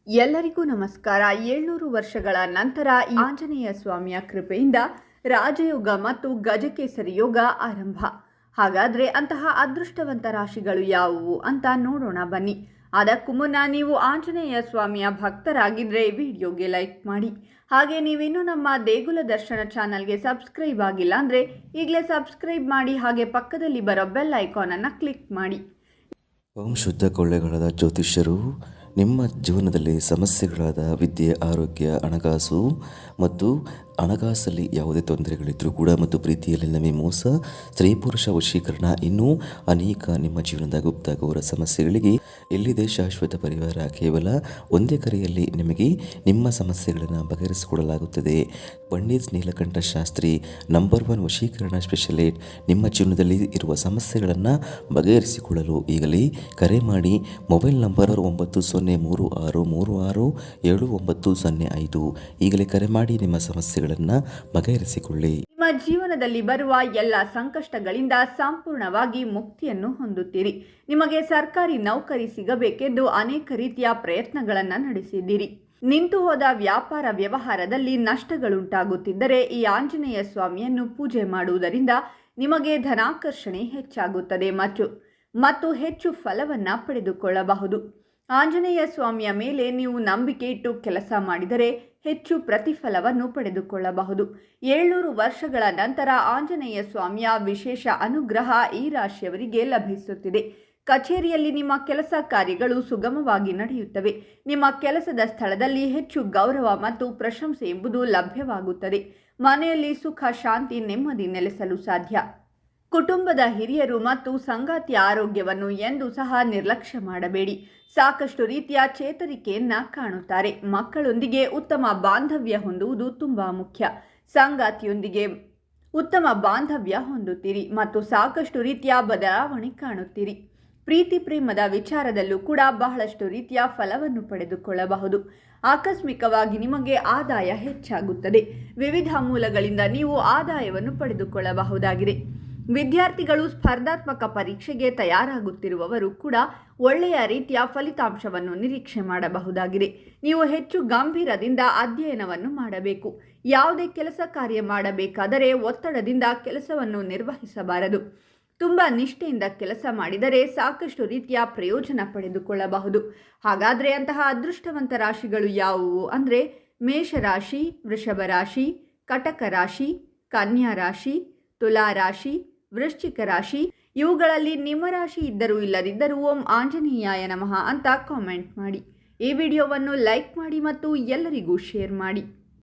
ಎಲ್ಲರಿಗೂ ನಮಸ್ಕಾರ. 700 ವರ್ಷಗಳ ನಂತರ ಈ ಆಂಜನೇಯ ಸ್ವಾಮಿಯ ಕೃಪೆಯಿಂದ ರಾಜಯೋಗ ಮತ್ತು ಗಜಕೇಸರಿ ಯೋಗ ಆರಂಭ. ಹಾಗಾದರೆ ಅಂತಹ ಅದೃಷ್ಟವಂತ ರಾಶಿಗಳು ಯಾವುವು ಅಂತ ನೋಡೋಣ ಬನ್ನಿ. ಅದಕ್ಕೂ ಮುನ್ನ ನೀವು ಆಂಜನೇಯ ಸ್ವಾಮಿಯ ಭಕ್ತರಾಗಿದ್ದರೆ ವಿಡಿಯೋಗೆ ಲೈಕ್ ಮಾಡಿ. ಹಾಗೆ ನೀವಿನ್ನೂ ನಮ್ಮ ದೇಗುಲ ದರ್ಶನ ಚಾನಲ್ಗೆ ಸಬ್ಸ್ಕ್ರೈಬ್ ಆಗಿಲ್ಲ ಅಂದರೆ ಈಗಲೇ ಸಬ್ಸ್ಕ್ರೈಬ್ ಮಾಡಿ. ಹಾಗೆ ಪಕ್ಕದಲ್ಲಿ ಬರೋ ಬೆಲ್ ಐಕಾನನ್ನು ಕ್ಲಿಕ್ ಮಾಡಿ. ಓಂ ಶುದ್ಧ ಕೊಳ್ಳೆಗಳಾದ ಜ್ಯೋತಿಷ್ಯರು ನಿಮ್ಮ ಜೀವನದಲ್ಲಿ ಸಮಸ್ಯೆಗಳಾದ ವಿದ್ಯೆ, ಆರೋಗ್ಯ, ಹಣಕಾಸು ಮತ್ತು ಹಣಕಾಸಲ್ಲಿ ಯಾವುದೇ ತೊಂದರೆಗಳಿದ್ದರೂ ಕೂಡ ಮತ್ತು ಪ್ರೀತಿಯಲ್ಲಿ ನಮಗೆ ಮೋಸ, ಸ್ತ್ರೀ ಪುರುಷ ವಶೀಕರಣ, ಇನ್ನೂ ಅನೇಕ ನಿಮ್ಮ ಜೀವನದ ಗುಪ್ತ ಘೋರ ಸಮಸ್ಯೆಗಳಿಗೆ ಎಲ್ಲಿದೆ ಶಾಶ್ವತ ಪರಿಹಾರ. ಕೇವಲ ಒಂದೇ ಕರೆಯಲ್ಲಿ ನಿಮಗೆ ನಿಮ್ಮ ಸಮಸ್ಯೆಗಳನ್ನು ಬಗೆಹರಿಸಿಕೊಡಲಾಗುತ್ತದೆ. ಪಂಡಿತ್ ನೀಲಕಂಠ ಶಾಸ್ತ್ರಿ ನಂಬರ್ 1 ವಶೀಕರಣ ಸ್ಪೆಷಲಿಸ್ಟ್. ನಿಮ್ಮ ಜೀವನದಲ್ಲಿ ಇರುವ ಸಮಸ್ಯೆಗಳನ್ನು ಬಗೆಹರಿಸಿಕೊಳ್ಳಲು ಈಗಲೇ ಕರೆ ಮಾಡಿ. Mobile number 9036367905. ಈಗಲೇ ಕರೆ ಮಾಡಿ ನಿಮ್ಮ ಸಮಸ್ಯೆಗಳನ್ನು ಬಗೆಹರಿಸಿಕೊಳ್ಳಿ. ನಿಮ್ಮ ಜೀವನದಲ್ಲಿ ಬರುವ ಎಲ್ಲ ಸಂಕಷ್ಟಗಳಿಂದ ಸಂಪೂರ್ಣವಾಗಿ ಮುಕ್ತಿಯನ್ನು ಹೊಂದುತ್ತೀರಿ. ನಿಮಗೆ ಸರ್ಕಾರಿ ನೌಕರಿ ಸಿಗಬೇಕೆಂದು ಅನೇಕ ರೀತಿಯ ಪ್ರಯತ್ನಗಳನ್ನು ನಡೆಸಿದ್ದೀರಿ. ನಿಂತು ಹೋದ ವ್ಯಾಪಾರ ವ್ಯವಹಾರದಲ್ಲಿ ನಷ್ಟಗಳುಂಟಾಗುತ್ತಿದ್ದರೆ ಈ ಆಂಜನೇಯ ಸ್ವಾಮಿಯನ್ನು ಪೂಜೆ ಮಾಡುವುದರಿಂದ ನಿಮಗೆ ಧನಾಕರ್ಷಣೆ ಹೆಚ್ಚಾಗುತ್ತದೆ ಮತ್ತು ಹೆಚ್ಚು ಫಲವನ್ನು ಪಡೆದುಕೊಳ್ಳಬಹುದು. ಆಂಜನೇಯ ಸ್ವಾಮಿಯ ಮೇಲೆ ನೀವು ನಂಬಿಕೆ ಇಟ್ಟು ಕೆಲಸ ಮಾಡಿದರೆ ಹೆಚ್ಚು ಪ್ರತಿಫಲವನ್ನು ಪಡೆದುಕೊಳ್ಳಬಹುದು. 700 ವರ್ಷಗಳ ನಂತರ ಆಂಜನೇಯ ಸ್ವಾಮಿಯ ವಿಶೇಷ ಅನುಗ್ರಹ ಈ ರಾಶಿಯವರಿಗೆ ಲಭಿಸುತ್ತಿದೆ. ಕಚೇರಿಯಲ್ಲಿ ನಿಮ್ಮ ಕೆಲಸ ಕಾರ್ಯಗಳು ಸುಗಮವಾಗಿ ನಡೆಯುತ್ತವೆ. ನಿಮ್ಮ ಕೆಲಸದ ಸ್ಥಳದಲ್ಲಿ ಹೆಚ್ಚು ಗೌರವ ಮತ್ತು ಪ್ರಶಂಸೆ ಎಂಬುದು ಲಭ್ಯವಾಗುತ್ತದೆ. ಮನೆಯಲ್ಲಿ ಸುಖ, ಶಾಂತಿ, ನೆಮ್ಮದಿ ನೆಲೆಸಲು ಸಾಧ್ಯ. ಕುಟುಂಬದ ಹಿರಿಯರು ಮತ್ತು ಸಂಗಾತಿಯ ಆರೋಗ್ಯವನ್ನು ಎಂದೂ ಸಹ ನಿರ್ಲಕ್ಷ್ಯ ಮಾಡಬೇಡಿ. ಸಾಕಷ್ಟು ರೀತಿಯ ಚೇತರಿಕೆಯನ್ನು ಕಾಣುತ್ತಾರೆ. ಮಕ್ಕಳೊಂದಿಗೆ ಉತ್ತಮ ಬಾಂಧವ್ಯ ಹೊಂದುವುದು ತುಂಬ ಮುಖ್ಯ. ಸಂಗಾತಿಯೊಂದಿಗೆ ಉತ್ತಮ ಬಾಂಧವ್ಯ ಹೊಂದುತ್ತೀರಿ ಮತ್ತು ಸಾಕಷ್ಟು ರೀತಿಯ ಬದಲಾವಣೆ ಕಾಣುತ್ತೀರಿ. ಪ್ರೀತಿ ಪ್ರೇಮದ ವಿಚಾರದಲ್ಲೂ ಕೂಡ ಬಹಳಷ್ಟು ರೀತಿಯ ಫಲವನ್ನು ಪಡೆದುಕೊಳ್ಳಬಹುದು. ಆಕಸ್ಮಿಕವಾಗಿ ನಿಮಗೆ ಆದಾಯ ಹೆಚ್ಚಾಗುತ್ತದೆ. ವಿವಿಧ ಮೂಲಗಳಿಂದ ನೀವು ಆದಾಯವನ್ನು ಪಡೆದುಕೊಳ್ಳಬಹುದಾಗಿದೆ. ವಿದ್ಯಾರ್ಥಿಗಳು, ಸ್ಪರ್ಧಾತ್ಮಕ ಪರೀಕ್ಷೆಗೆ ತಯಾರಾಗುತ್ತಿರುವವರು ಕೂಡ ಒಳ್ಳೆಯ ರೀತಿಯ ಫಲಿತಾಂಶವನ್ನು ನಿರೀಕ್ಷೆ ಮಾಡಬಹುದಾಗಿದೆ. ನೀವು ಹೆಚ್ಚು ಗಂಭೀರದಿಂದ ಅಧ್ಯಯನವನ್ನು ಮಾಡಬೇಕು. ಯಾವುದೇ ಕೆಲಸ ಕಾರ್ಯ ಮಾಡಬೇಕಾದರೆ ಒತ್ತಡದಿಂದ ಕೆಲಸವನ್ನು ನಿರ್ವಹಿಸಬಾರದು. ತುಂಬ ನಿಷ್ಠೆಯಿಂದ ಕೆಲಸ ಮಾಡಿದರೆ ಸಾಕಷ್ಟು ರೀತಿಯ ಪ್ರಯೋಜನ ಪಡೆದುಕೊಳ್ಳಬಹುದು. ಹಾಗಾದರೆ ಅಂತಹ ಅದೃಷ್ಟವಂತ ರಾಶಿಗಳು ಯಾವುವು ಅಂದರೆ ಮೇಷರಾಶಿ, ವೃಷಭ ರಾಶಿ, ಕಟಕ ರಾಶಿ, ಕನ್ಯಾ ರಾಶಿ, ತುಲಾ ರಾಶಿ, ವೃಶ್ಚಿಕ ರಾಶಿ. ಇವುಗಳಲ್ಲಿ ನಿಮ್ಮ ರಾಶಿ ಇದ್ದರೂ ಇಲ್ಲದಿದ್ದರೂ ಓಂ ಆಂಜನೇಯಾಯ ನಮಃ ಅಂತ ಕಾಮೆಂಟ್ ಮಾಡಿ. ಈ ವಿಡಿಯೋವನ್ನು ಲೈಕ್ ಮಾಡಿ ಮತ್ತು ಎಲ್ಲರಿಗೂ ಶೇರ್ ಮಾಡಿ.